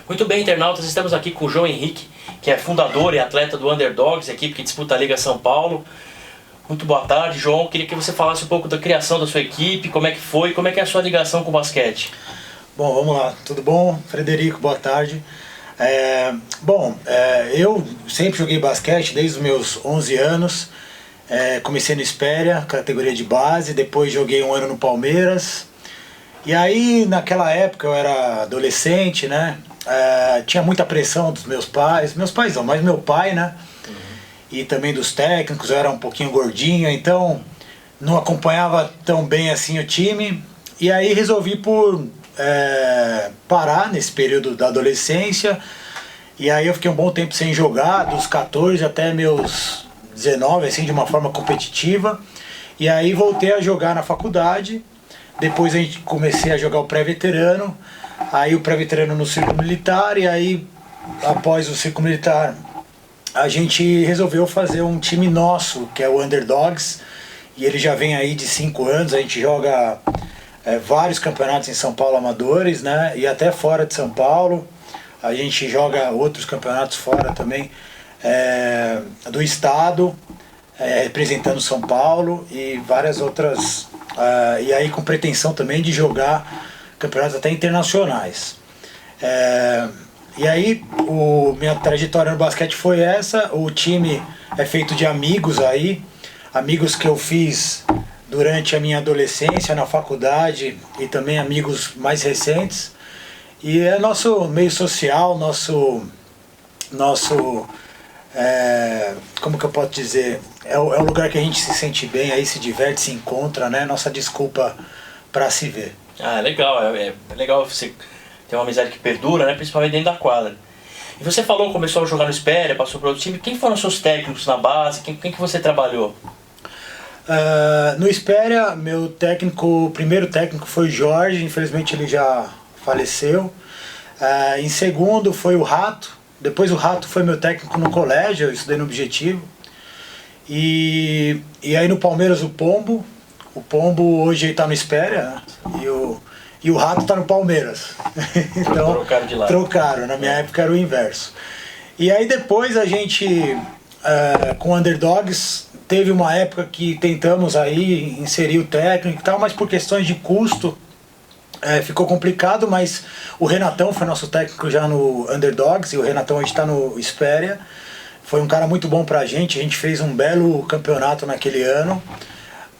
Muito bem, internautas, estamos aqui com o João Henrique, que é fundador e atleta do Underdogs, equipe que disputa a Liga São Paulo. Muito boa tarde, João. Queria que você falasse um pouco da criação da sua equipe, como é que foi, como é que é a sua ligação com o basquete. Bom, vamos lá. Tudo bom? Frederico, boa tarde. Eu sempre joguei basquete desde os meus 11 anos. Comecei no Espéria, categoria de base, depois joguei um ano no Palmeiras. E aí, naquela época, eu era adolescente, né? Tinha muita pressão dos meus pais não, mas meu pai, né? E também dos técnicos, eu era um pouquinho gordinho, então não acompanhava tão bem assim o time. E aí resolvi por parar nesse período da adolescência. E aí eu fiquei um bom tempo sem jogar, dos 14 até meus 19, assim, de uma forma competitiva. E aí voltei a jogar na faculdade. Depois a gente comecei a jogar o pré-veterano. Aí o pré-veterano no Círculo Militar. E aí, após o Círculo Militar, a gente resolveu fazer um time nosso, que é o Underdogs. E ele já vem aí de 5 anos. A gente joga vários campeonatos em São Paulo amadores, né? E até fora de São Paulo. A gente joga outros campeonatos fora também do estado, representando São Paulo e várias outras. E aí com pretensão também de jogar campeonatos até internacionais. E aí minha trajetória no basquete foi essa. O time é feito de amigos aí, amigos que eu fiz durante a minha adolescência, na faculdade, e também amigos mais recentes. E é nosso meio social, nosso como que eu posso dizer, é o lugar que a gente se sente bem, aí se diverte, se encontra, né? Nossa desculpa para se ver. Ah, legal, é legal você ter uma amizade que perdura, né? Principalmente dentro da quadra. E você falou, começou a jogar no Espéria, passou para outro time. Quem foram os seus técnicos na base? Quem que você trabalhou? No Espéria, primeiro técnico foi o Jorge, infelizmente ele já faleceu. Em segundo foi o Rato. Depois o Rato foi meu técnico no colégio, eu estudei no Objetivo. E aí no Palmeiras o Pombo. O Pombo hoje está no Espéria, e o Rato está no Palmeiras. Então trocaram de lado. Trocaram, na minha época era o inverso. E aí depois a gente, com Underdogs, teve uma época que tentamos aí inserir o técnico e tal, mas por questões de custo ficou complicado, mas o Renatão foi nosso técnico já no Underdogs, e o Renatão hoje está no Espéria. Foi um cara muito bom pra gente, a gente fez um belo campeonato naquele ano,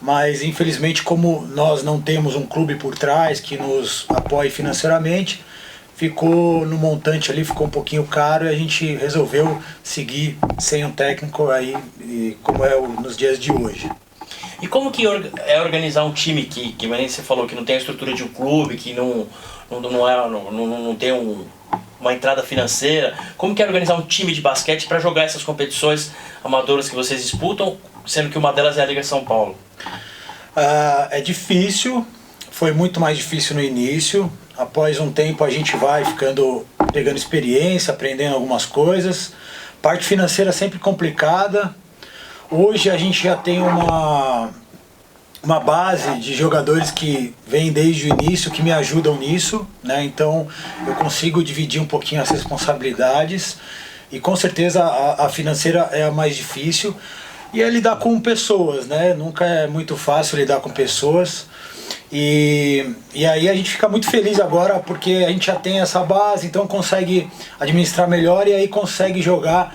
mas infelizmente, como nós não temos um clube por trás que nos apoie financeiramente, ficou no montante ali, ficou um pouquinho caro, e a gente resolveu seguir sem um técnico aí, como é nos dias de hoje. E como que é organizar um time que você falou que não tem a estrutura de um clube, que não tem uma entrada financeira? Como que é organizar um time de basquete para jogar essas competições amadoras que vocês disputam, sendo que uma delas é a Liga São Paulo? É difícil, foi muito mais difícil no início. Após um tempo a gente vai pegando experiência, aprendendo algumas coisas. Parte financeira sempre complicada. Hoje a gente já tem uma base de jogadores que vêm desde o início, que me ajudam nisso, né? Então eu consigo dividir um pouquinho as responsabilidades, e com certeza a financeira é a mais difícil, e é lidar com pessoas, né? Nunca é muito fácil lidar com pessoas, e aí a gente fica muito feliz agora porque a gente já tem essa base, então consegue administrar melhor, e aí consegue jogar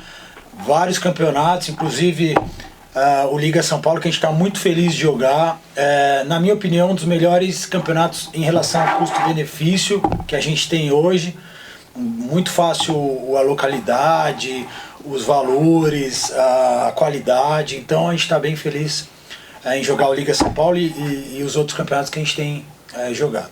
vários campeonatos, inclusive o Liga São Paulo, que a gente está muito feliz de jogar. Na minha opinião, um dos melhores campeonatos em relação ao custo-benefício que a gente tem hoje. Muito fácil a localidade, os valores, a qualidade. Então a gente está bem feliz em jogar o Liga São Paulo e os outros campeonatos que a gente tem jogado.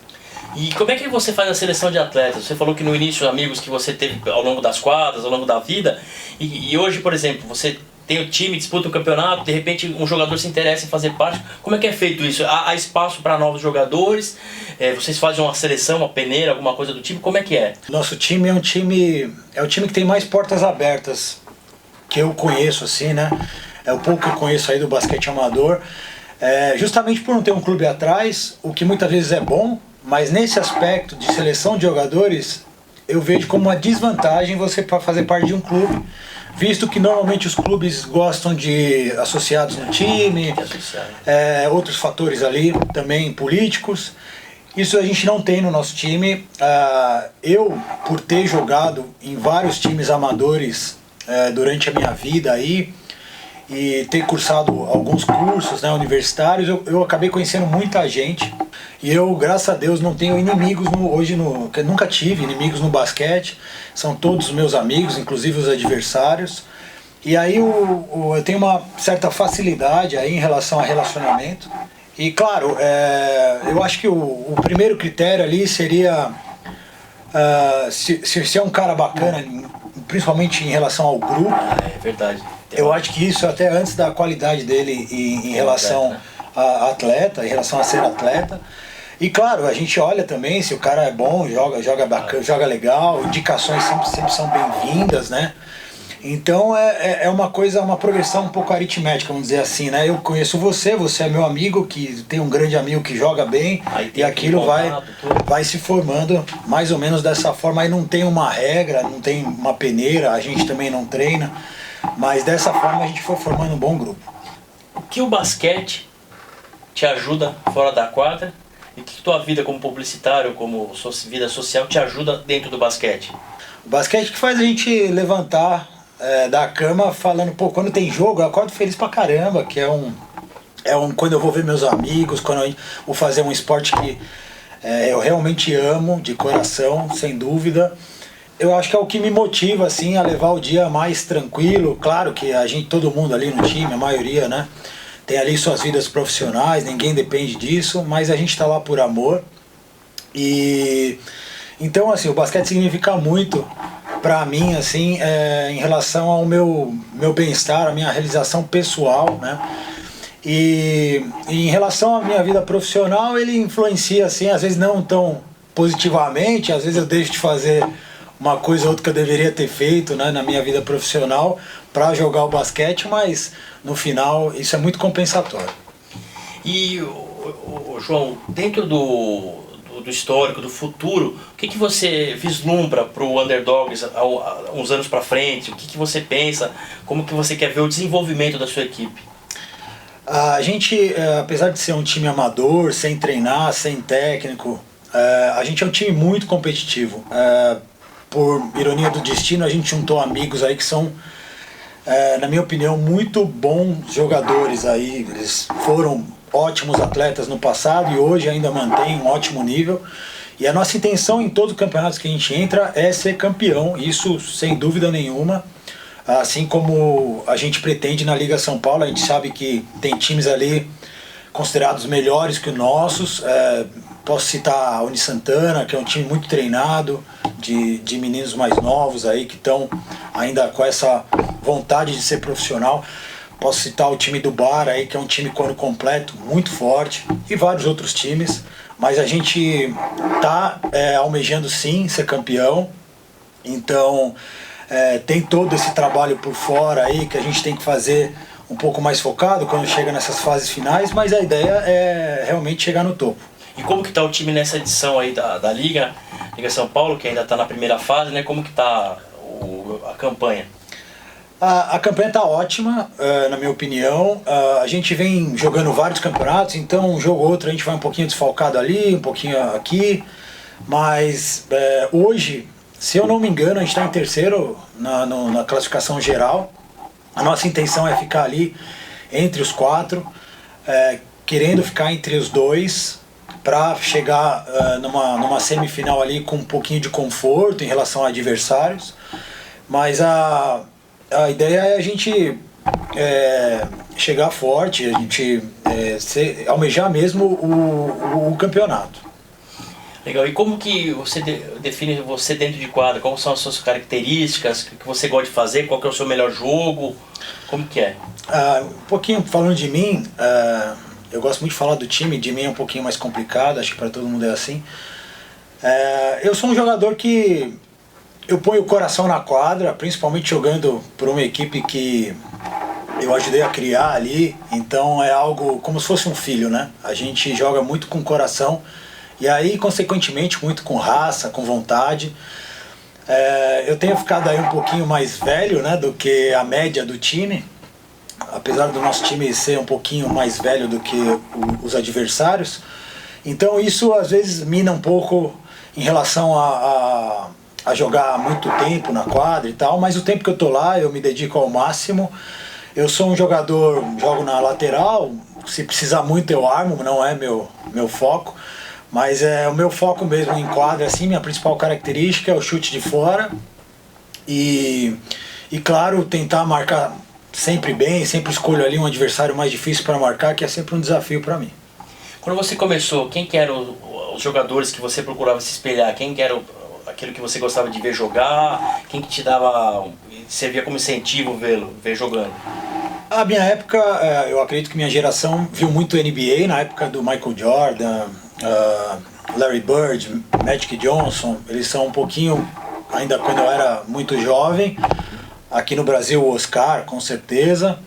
E como é que você faz a seleção de atletas? Você falou que no início amigos que você teve ao longo das quadras, ao longo da vida, e hoje, por exemplo, você tem o time, disputa o campeonato, de repente um jogador se interessa em fazer parte. Como é que é feito isso? Há espaço para novos jogadores? Vocês fazem uma seleção, uma peneira, alguma coisa do tipo? Como é que é? Nosso time é o time que tem mais portas abertas que eu conheço, assim, né? É o pouco que eu conheço aí do basquete amador. Justamente por não ter um clube atrás, o que muitas vezes é bom, mas nesse aspecto de seleção de jogadores, eu vejo como uma desvantagem você fazer parte de um clube, visto que normalmente os clubes gostam de associados no time, outros fatores ali também políticos. Isso a gente não tem no nosso time. Eu, por ter jogado em vários times amadores durante a minha vida aí, e ter cursado alguns cursos, né, universitários, eu acabei conhecendo muita gente. E eu, graças a Deus, não tenho inimigos nunca tive inimigos no basquete. São todos meus amigos, inclusive os adversários. E aí eu tenho uma certa facilidade aí em relação a relacionamento. E claro, eu acho que o primeiro critério ali seria se é um cara bacana, principalmente em relação ao grupo. É verdade. Eu acho que isso até antes da qualidade dele em relação a atleta, em relação a ser atleta. E claro, a gente olha também se o cara é bom, joga bacana, joga legal, indicações sempre são bem-vindas, né? Então é uma coisa, uma progressão um pouco aritmética, vamos dizer assim, né? Eu conheço você é meu amigo, que tem um grande amigo que joga bem, e aquilo vai se formando mais ou menos dessa forma. Aí não tem uma regra, não tem uma peneira, a gente também não treina, mas dessa forma a gente foi formando um bom grupo. O que o basquete te ajuda fora da quadra e o que tua vida como publicitário, como vida social te ajuda dentro do basquete? O basquete que faz a gente levantar da cama falando, pô, quando tem jogo eu acordo feliz pra caramba, que quando eu vou ver meus amigos, quando eu vou fazer um esporte que eu realmente amo de coração, sem dúvida. Eu acho que é o que me motiva assim a levar o dia mais tranquilo. Claro que todo mundo ali no time, a maioria, né, tem ali suas vidas profissionais, ninguém depende disso, mas a gente tá lá por amor. E então assim, o basquete significa muito para mim, assim, em relação ao meu bem-estar, a minha realização pessoal, né? E em relação à minha vida profissional, ele influencia, assim, às vezes não tão positivamente, às vezes eu deixo de fazer uma coisa ou outra que eu deveria ter feito, né, na minha vida profissional para jogar o basquete, mas no final isso é muito compensatório. E, João, dentro do histórico, do futuro, o que você vislumbra para o Underdogs uns anos para frente? O que você pensa? Como que você quer ver o desenvolvimento da sua equipe? A gente, apesar de ser um time amador, sem treinar, sem técnico, a gente é um time muito competitivo. Por ironia do destino, a gente juntou amigos aí que são, na minha opinião, muito bons jogadores aí. Eles foram ótimos atletas no passado e hoje ainda mantém um ótimo nível. E a nossa intenção em todos os campeonatos que a gente entra é ser campeão, isso sem dúvida nenhuma. Assim como a gente pretende na Liga São Paulo, a gente sabe que tem times ali considerados melhores que os nossos. Posso citar a Uni Santana, que é um time muito treinado, de meninos mais novos aí que estão ainda com essa vontade de ser profissional. Posso citar o time do Bar aí, que é um time quando completo, muito forte, e vários outros times. Mas a gente tá almejando sim ser campeão. Então tem todo esse trabalho por fora aí que a gente tem que fazer um pouco mais focado quando chega nessas fases finais, mas a ideia é realmente chegar no topo. E como que tá o time nessa edição aí da Liga São Paulo, que ainda está na primeira fase, né? Como que tá a campanha? A campanha está ótima, na minha opinião. A gente vem jogando vários campeonatos, então um jogo ou outro a gente vai um pouquinho desfalcado ali, um pouquinho aqui. Mas hoje, se eu não me engano, a gente está em terceiro na classificação geral. A nossa intenção é ficar ali entre os quatro, querendo ficar entre os dois, para chegar numa semifinal ali com um pouquinho de conforto em relação a adversários. Mas a ideia é a gente chegar forte, a gente almejar mesmo o campeonato. Legal. E como que você define você dentro de quadra? Quais são as suas características? O que você gosta de fazer? Qual que é o seu melhor jogo? Como que é? Um pouquinho falando de mim, eu gosto muito de falar do time, de mim é um pouquinho mais complicado, acho que para todo mundo é assim. Eu sou um jogador que eu ponho o coração na quadra, principalmente jogando por uma equipe que eu ajudei a criar ali, então é algo como se fosse um filho, né? A gente joga muito com o coração e aí, consequentemente, muito com raça, com vontade. Eu tenho ficado aí um pouquinho mais velho, né, do que a média do time, apesar do nosso time ser um pouquinho mais velho do que os adversários. Então isso às vezes mina um pouco em relação a jogar muito tempo na quadra e tal, mas o tempo que eu tô lá eu me dedico ao máximo. Eu sou um jogador, jogo na lateral, se precisar muito eu armo, não é meu foco. Mas o meu foco mesmo em quadra, assim, minha principal característica é o chute de fora. E claro, tentar marcar sempre bem, sempre escolho ali um adversário mais difícil para marcar, que é sempre um desafio para mim. Quando você começou, quem que eram os jogadores que você procurava se espelhar? Quem que era aquilo que você gostava de ver jogar? Quem que te dava, servia como incentivo ver jogando? A minha época, eu acredito que minha geração viu muito NBA, na época do Michael Jordan, Larry Bird, Magic Johnson. Eles são um pouquinho, ainda quando eu era muito jovem. Aqui no Brasil o Oscar, com certeza.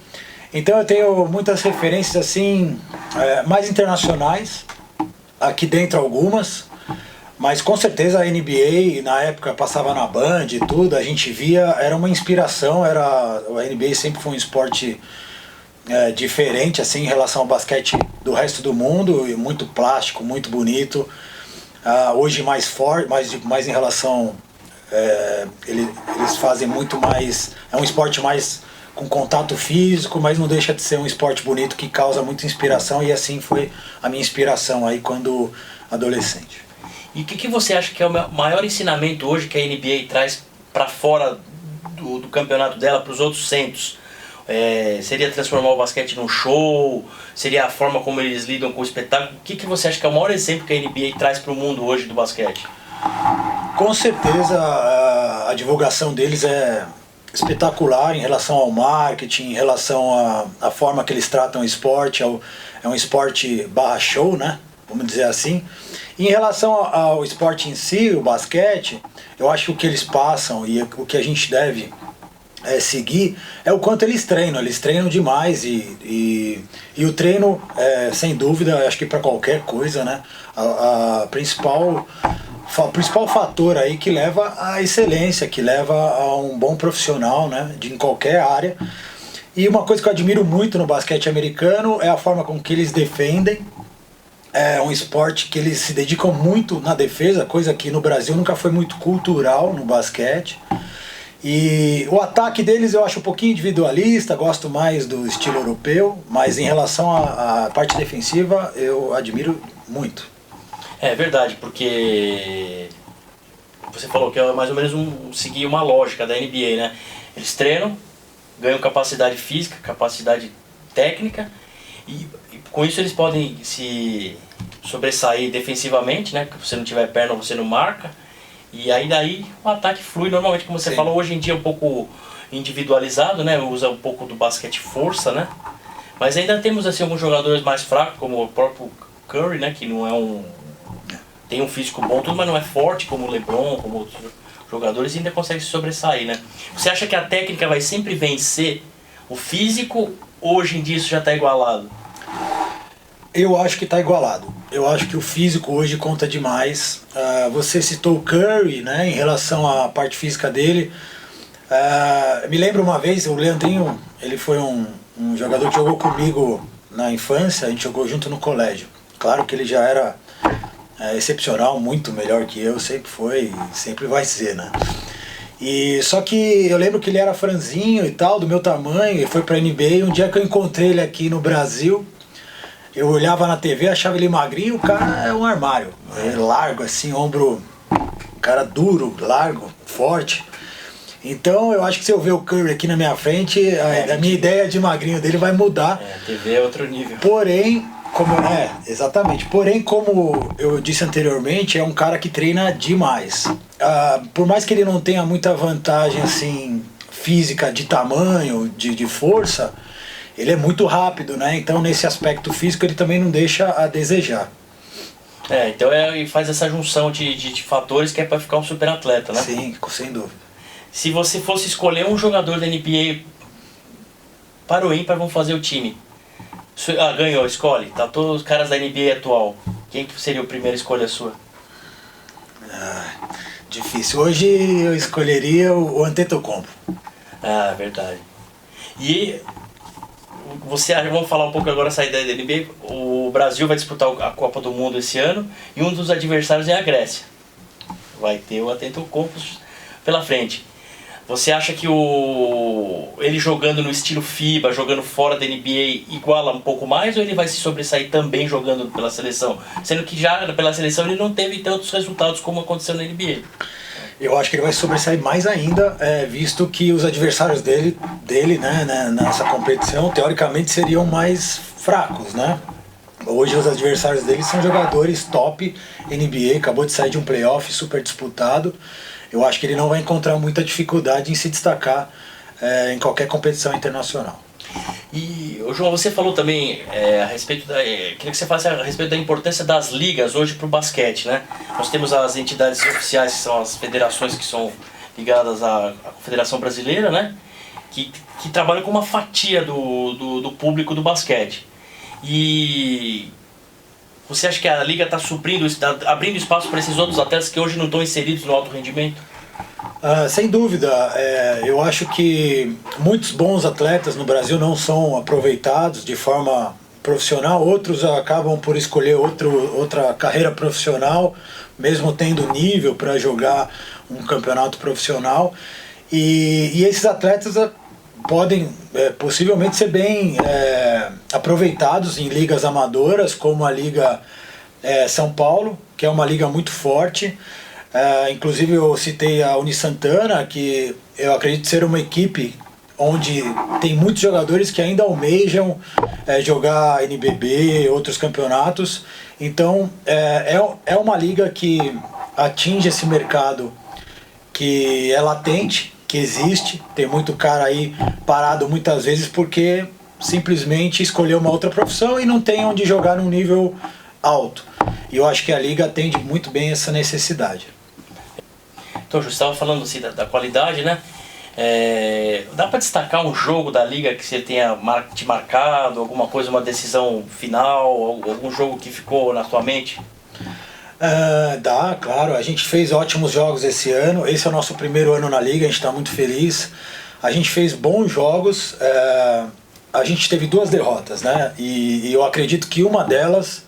Então eu tenho muitas referências assim, mais internacionais, aqui dentro algumas, mas com certeza a NBA na época passava na Band e tudo, a gente via, era uma inspiração, a NBA sempre foi um esporte diferente assim em relação ao basquete do resto do mundo, e muito plástico, muito bonito. Hoje mais forte, mais em relação, eles fazem muito mais, é um esporte mais com contato físico, mas não deixa de ser um esporte bonito que causa muita inspiração, e assim foi a minha inspiração aí quando adolescente. E o que você acha que é o maior ensinamento hoje que a NBA traz para fora do campeonato dela, para os outros centros? Seria transformar o basquete num show? Seria a forma como eles lidam com o espetáculo? O que você acha que é o maior exemplo que a NBA traz para o mundo hoje do basquete? Com certeza a divulgação deles é espetacular em relação ao marketing, em relação à forma que eles tratam o esporte. É um esporte barra show, né? Vamos dizer assim. E em relação ao esporte em si, o basquete, eu acho que o que eles passam e o que a gente deve seguir é o quanto eles treinam demais, e o treino, sem dúvida, acho que para qualquer coisa, né? O principal fator aí que leva à excelência, que leva a um bom profissional, né, em qualquer área. E uma coisa que eu admiro muito no basquete americano é a forma com que eles defendem. É um esporte que eles se dedicam muito na defesa, coisa que no Brasil nunca foi muito cultural no basquete. E o ataque deles eu acho um pouquinho individualista, gosto mais do estilo europeu, mas em relação à parte defensiva eu admiro muito. É verdade, porque você falou que é mais ou menos seguir uma lógica da NBA, né? Eles treinam, ganham capacidade física, capacidade técnica, e com isso eles podem se sobressair defensivamente, né? Porque se você não tiver perna, você não marca. E aí daí o ataque flui normalmente, como você falou, hoje em dia é um pouco individualizado, né? Usa um pouco do basquete força, né? Mas ainda temos assim alguns jogadores mais fracos, como o próprio Curry, né? Que não é tem um físico bom, tudo, mas não é forte como o LeBron, como outros jogadores, e ainda consegue se sobressair, né? Você acha que a técnica vai sempre vencer o físico? Hoje em dia isso já está igualado? Eu acho que está igualado. Eu acho que o físico hoje conta demais. Você citou o Curry, né, em relação à parte física dele. Me lembro uma vez, o Leandrinho, ele foi um jogador que jogou comigo na infância, a gente jogou junto no colégio. Claro que ele já era excepcional, muito melhor que eu, sempre foi e sempre vai ser, né? E só que eu lembro que ele era franzinho e tal, do meu tamanho, ele foi pra NBA. Um dia que eu encontrei ele aqui no Brasil, eu olhava na TV, achava ele magrinho, o cara é um armário. Largo assim, ombro, cara duro, largo, forte. Então eu acho que se eu ver o Curry aqui na minha frente, a minha ideia de magrinho dele vai mudar. A TV é outro nível. Porém, exatamente. Porém, como eu disse anteriormente, é um cara que treina demais. Por mais que ele não tenha muita vantagem assim física de tamanho, de força, ele é muito rápido, né? Então nesse aspecto físico ele também não deixa a desejar. Então faz essa junção de fatores que é para ficar um super atleta, né? Sim, sem dúvida. Se você fosse escolher um jogador da NBA para o ímpar, vamos fazer o time. Ganhou, escolhe. Tá todos os caras da NBA atual. Quem que seria a primeira escolha sua? Difícil. Hoje eu escolheria o Antetokounmpo. Ah, verdade. E você, vamos falar um pouco agora, sair da NBA. O Brasil vai disputar a Copa do Mundo esse ano e um dos adversários é a Grécia. Vai ter o Antetokounmpo pela frente. Você acha que ele jogando no estilo FIBA, jogando fora da NBA, iguala um pouco mais, ou ele vai se sobressair também jogando pela seleção? Sendo que já pela seleção ele não teve tantos resultados como aconteceu na NBA. Eu acho que ele vai sobressair mais ainda, visto que os adversários dele né, nessa competição, teoricamente, seriam mais fracos, né? Hoje os adversários dele são jogadores top NBA, acabou de sair de um playoff super disputado. Eu acho que ele não vai encontrar muita dificuldade em se destacar em qualquer competição internacional. E, João, você falou também a respeito queria que você falasse a respeito da importância das ligas hoje para o basquete, né? Nós temos as entidades oficiais, que são as federações que são ligadas à Federação Brasileira, né? Que trabalham com uma fatia do público do basquete. E você acha que a liga está suprindo, abrindo espaço para esses outros atletas que hoje não estão inseridos no alto rendimento? Sem dúvida, eu acho que muitos bons atletas no Brasil não são aproveitados de forma profissional, outros acabam por escolher outra carreira profissional, mesmo tendo nível para jogar um campeonato profissional, e esses atletas podem possivelmente ser bem aproveitados em ligas amadoras, como a Liga São Paulo, que é uma liga muito forte. Inclusive eu citei a Unisantana, que eu acredito ser uma equipe onde tem muitos jogadores que ainda almejam jogar NBB, outros campeonatos. Então é uma liga que atinge esse mercado que é latente, que existe. Tem muito cara aí parado muitas vezes porque simplesmente escolheu uma outra profissão e não tem onde jogar num nível alto. E eu acho que a liga atende muito bem essa necessidade. Então, você estava falando assim, da qualidade, né? Dá para destacar um jogo da liga que você tenha te marcado, alguma coisa, uma decisão final, algum jogo que ficou na sua mente? Dá, claro. A gente fez ótimos jogos esse ano. Esse é o nosso primeiro ano na liga, a gente está muito feliz. A gente fez bons jogos. A gente teve 2 derrotas, né? E eu acredito que uma delas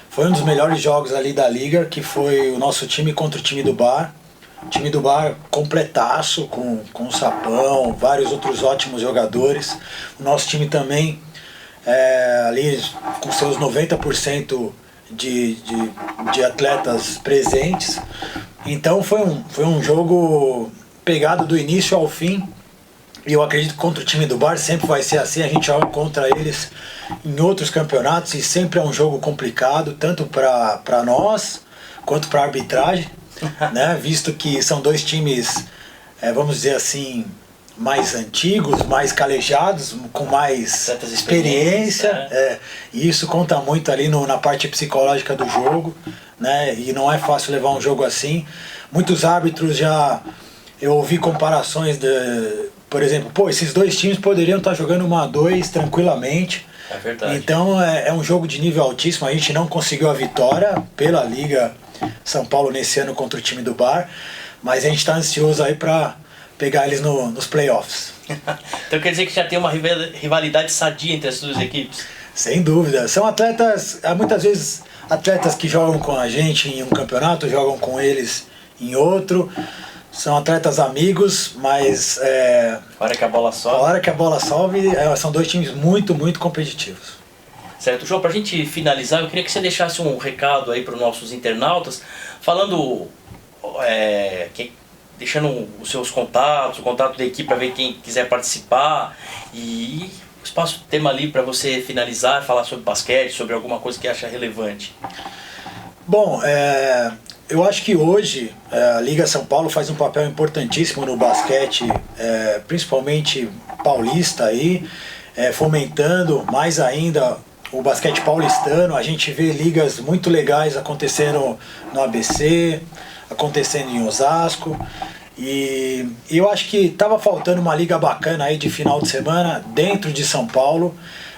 foi um dos melhores jogos ali da liga, que foi o nosso time contra o time do Bar. O time do Bar completaço, com o Sapão, vários outros ótimos jogadores. O nosso time também, ali com seus 90% de atletas presentes. Então foi um jogo pegado do início ao fim. E eu acredito que contra o time do Bar sempre vai ser assim. A gente joga contra eles em outros campeonatos e sempre é um jogo complicado, tanto para nós quanto para a arbitragem. Né? Visto que são 2 times, vamos dizer assim, mais antigos, mais calejados, com mais experiência, e isso conta muito ali na parte psicológica do jogo, né? E não é fácil levar um jogo assim. Muitos árbitros eu ouvi comparações por exemplo, esses 2 times poderiam estar jogando 1-2 tranquilamente. É verdade. Então é um jogo de nível altíssimo. A gente não conseguiu a vitória pela Liga São Paulo nesse ano contra o time do Bar, mas a gente está ansioso aí para pegar eles nos playoffs. Então quer dizer que já tem uma rivalidade sadia entre as 2 equipes? Sem dúvida. São atletas, muitas vezes atletas que jogam com a gente em um campeonato, jogam com eles em outro. São atletas amigos, mas a hora que a bola sobe. A hora que a bola sobe, são 2 times muito, muito competitivos. Certo, João, para a gente finalizar, eu queria que você deixasse um recado aí para os nossos internautas, falando, deixando os seus contatos, o contato da equipe para ver quem quiser participar, e o espaço tema ali para você finalizar, falar sobre basquete, sobre alguma coisa que acha relevante. Bom, eu acho que hoje a Liga São Paulo faz um papel importantíssimo no basquete, principalmente paulista aí, fomentando mais ainda o basquete paulistano. A gente vê ligas muito legais acontecendo no ABC, acontecendo em Osasco, e eu acho que estava faltando uma liga bacana aí de final de semana dentro de São Paulo,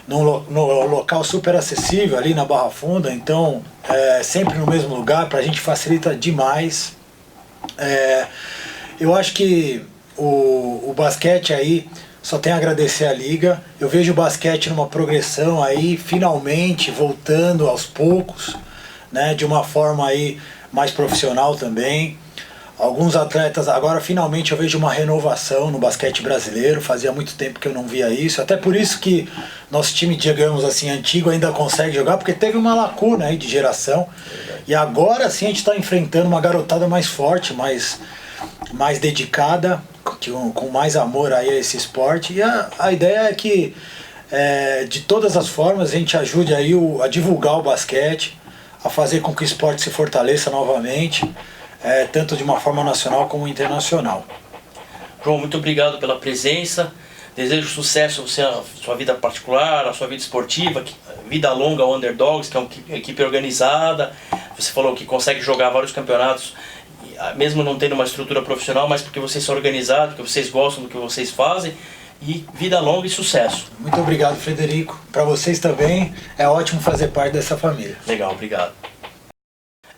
num local super acessível ali na Barra Funda. Então sempre no mesmo lugar, pra gente facilita demais. Eu acho que o basquete aí só tem a agradecer a liga. Eu vejo o basquete numa progressão aí, finalmente voltando aos poucos, né, de uma forma aí mais profissional também. Alguns atletas, agora finalmente eu vejo uma renovação no basquete brasileiro, fazia muito tempo que eu não via isso, até por isso que nosso time, digamos assim, antigo ainda consegue jogar, porque teve uma lacuna aí de geração, e agora sim a gente está enfrentando uma garotada mais forte, mais dedicada, com mais amor aí a esse esporte, e a ideia é que de todas as formas a gente ajude aí a divulgar o basquete, a fazer com que o esporte se fortaleça novamente, tanto de uma forma nacional como internacional. João, muito obrigado pela presença. Desejo sucesso você, na sua vida particular, na sua vida esportiva, vida longa ao Underdogs, que é uma equipe organizada. Você falou que consegue jogar vários campeonatos, mesmo não tendo uma estrutura profissional, mas porque vocês são organizados, porque vocês gostam do que vocês fazem. E vida longa e sucesso. Muito obrigado, Frederico. Para vocês também, é ótimo fazer parte dessa família. Legal, obrigado.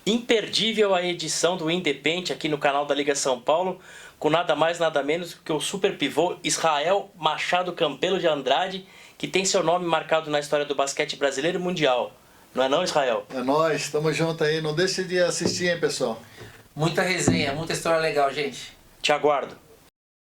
Imperdível a edição do Independente aqui no canal da Liga São Paulo, com nada mais nada menos que o super pivô Israel Machado Campelo de Andrade, que tem seu nome marcado na história do basquete brasileiro e mundial. Não é não, Israel? É nóis, tamo junto aí. Não deixe de assistir, hein, pessoal. Muita resenha, muita história legal, gente. Te aguardo.